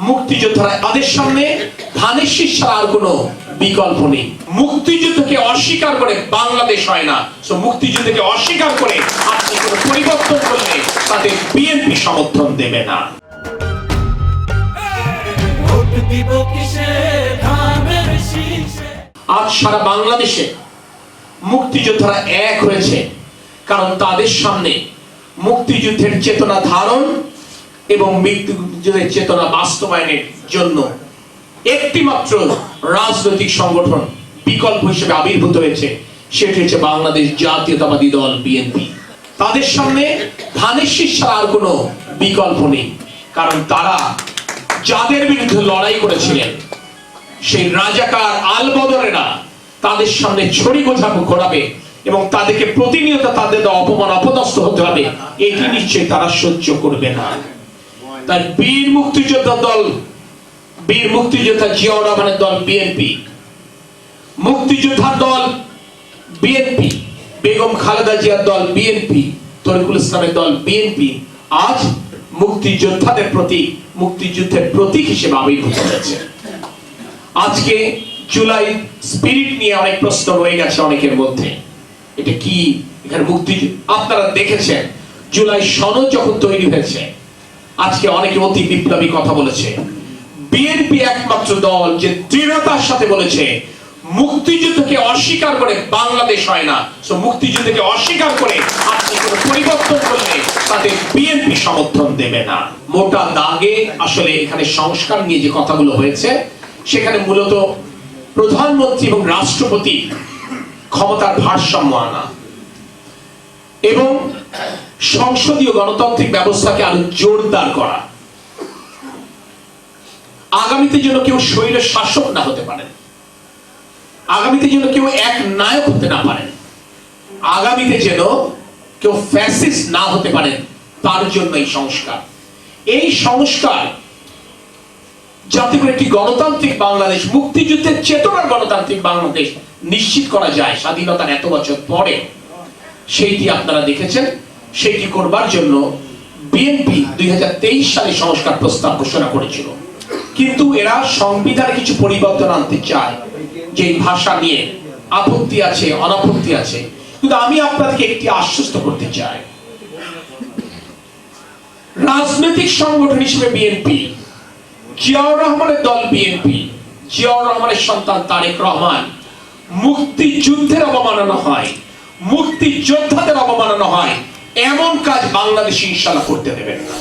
মুক্তিযোদ্ধারা তাদের সামনে ধানের শীষ ছাড়া আর কোনো বিকল্প নেই। মুক্তিযুদ্ধকে অস্বীকার করে বাংলাদেশ হয় না। মুক্তিযুদ্ধকে অস্বীকার করে আপনি কোনো পরিবর্তন করলে তাদের বিএনপি সমর্থন দেবে না। আজ সারা বাংলাদেশে মুক্তিযোদ্ধারা এক হয়েছে, কারণ তাদের সামনে মুক্তিযুদ্ধের চেতনা ধারণ এবং মুক্তিযুদ্ধের চেতনা বাস্তবায়নের জন্য একটি মাত্র রাজনৈতিক সংগঠন বিকল্প হিসেবে আবির্ভূত হয়েছে, সেটি হচ্ছে বাংলাদেশ জাতীয়তাবাদী দল বিএনপি। তাদের সামনে ধানের শীষ ছাড়া আর কোনো বিকল্প নেই, কারণ তারা যাদের বিরুদ্ধে লড়াই করেছিলেন সেই রাজাকার আলবদরেরা তাদের সামনে ছড়ি ঘোরাবে এবং তাদেরকে প্রতিনিয়ত তাদের অপমান অপদস্থ হতে হবে, এটি নিশ্চয়ই তারা সহ্য করবে না। তাই বীর মুক্তিযোদ্ধা দল, বীর মুক্তিযোদ্ধা জিয়াউর রহমানের দল বিএনপি, মুক্তিযোদ্ধার দল বিএনপি, বেগম খালেদা জিয়ার দল বিএনপি, তরিকুল ইসলামের দল বিএনপি আজ মুক্তিযোদ্ধাদের প্রতি মুক্তিযুদ্ধের প্রতীক হিসেবে আবির্ভূত হয়েছে। আজকে জুলাই স্পিরিট নিয়ে অনেক প্রশ্ন রয়ে গেছে অনেকের মধ্যে। এটা কি? এখানে মুক্তিযুদ্ধ আপনারা দেখেছেন, জুলাই সনদ যখন তৈরি হয়েছে আজকে অনেকে অতি বিপ্লবী কথা বলেছে। বিএনপি একমাত্র দল যে দৃঢ়তার সাথে বলেছে মুক্তিযুদ্ধকে অস্বীকার করে বাংলাদেশ হয় না। মুক্তিযুদ্ধকে অস্বীকার করে আপনি কোনো পরিবর্তন করলে তাদের বিএনপি সমর্থন দেবে না। মোটা দাগে আসলে এখানে সংস্কার নিয়ে যে কথাগুলো হয়েছে সেখানে মূলত প্রধানমন্ত্রী এবং রাষ্ট্রপতি ক্ষমতার ভারসাম্য আনা এবং সংসদীয় গণতান্ত্রিক ব্যবস্থাকে আরো জোরদার করা। আগামীতে যেন কেউ স্বৈর শাসক না হতে পারেন, আগামীতে যেন কেউ এক নায়ক হতে না পারেন, আগামীতে যেন কেউ ফ্যাসিস্ট না হতে পারেন, তার জন্য এই সংস্কার। এই সংস্কার যাতে করে একটি গণতান্ত্রিক বাংলাদেশ, মুক্তিযুদ্ধের চেতনার গণতান্ত্রিক বাংলাদেশ নিশ্চিত করা যায় স্বাধীনতার এত বছর পরে, সেইটি আপনারা দেখেছেন। সেইটি করবার জন্য বিএনপি 2023 সালে সংস্কার প্রস্তাব ঘোষণা করেছিল, কিন্তু এরা সংবিধানে কিছু পরিবর্তন আনতে চায়, যে ভাষা নিয়ে আপত্তি আছে, অনাপত্তি আছে। কিন্তু আমি আপনাদেরকে একটি আশ্বস্ত করতে চাই, রাজনৈতিক সংগঠন হিসেবে বিএনপি, জিয়াউর রহমানের দল বিএনপি, জিয়াউর রহমানের সন্তান তারেক রহমান মুক্তিযুদ্ধের অবমাননা হয়, মুক্তিযোদ্ধাদের অবমাননা হয়, এমন কাজ বাংলাদেশ ইনশাআল্লাহ করতে দেবেন না।